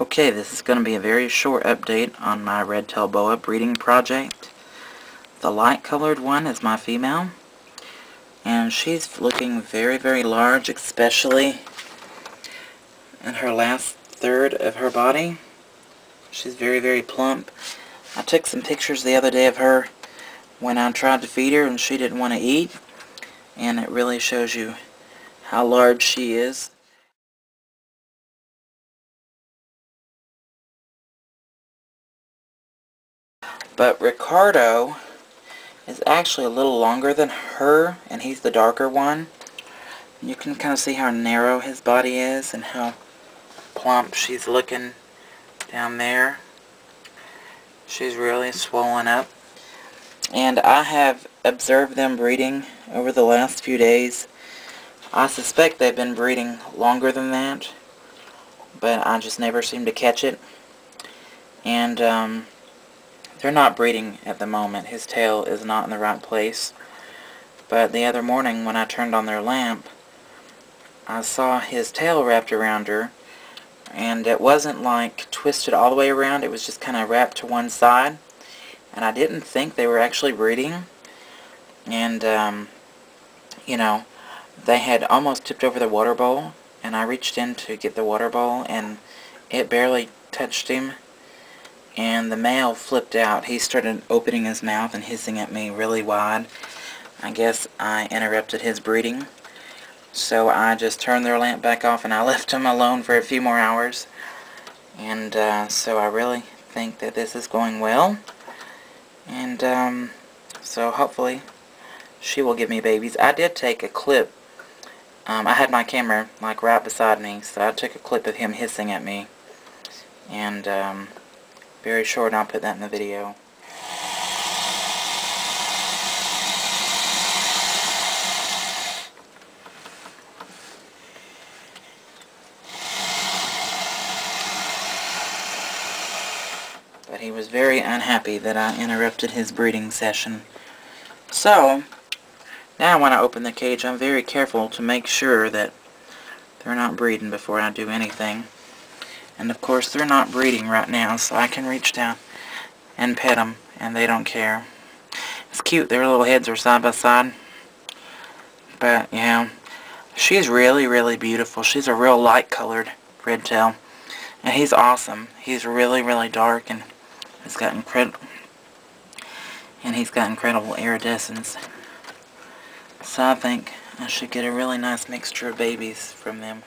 Okay, this is going to be a very short update on my red-tailed boa breeding project. The light-colored one is my female, and she's looking very, very large, especially in her last third of her body. She's very, very plump. I took some pictures the other day of her when I tried to feed her and she didn't want to eat, and it really shows you how large she is. But Ricardo is actually a little longer than her, and he's the darker one. You can kind of see how narrow his body is and how plump she's looking down there. She's really swollen up. And I have observed them breeding over the last few days. I suspect they've been breeding longer than that, but I just never seem to catch it. And they're not breeding at the moment. His tail is not in the right place. But the other morning when I turned on their lamp, I saw his tail wrapped around her, and it wasn't like twisted all the way around. It was just kind of wrapped to one side, and I didn't think they were actually breeding. And you know, they had almost tipped over the water bowl, and I reached in to get the water bowl and it barely touched him, and the male flipped out. He started opening his mouth and hissing at me really wide. I guess I interrupted his breeding. So I just turned their lamp back off and I left them alone for a few more hours. And so I really think that this is going well. And so hopefully she will give me babies. I did take a clip. I had my camera like right beside me, so I took a clip of him hissing at me. And very short, and I'll put that in the video. But he was very unhappy that I interrupted his breeding session. So, now when I open the cage, I'm very careful to make sure that they're not breeding before I do anything. And of course, they're not breeding right now, so I can reach down and pet them, and they don't care. It's cute, their little heads are side by side. But, yeah, she's really, really beautiful. She's a real light-colored red tail. And he's awesome. He's really, really dark, and he's got incredible iridescence. So I think I should get a really nice mixture of babies from them.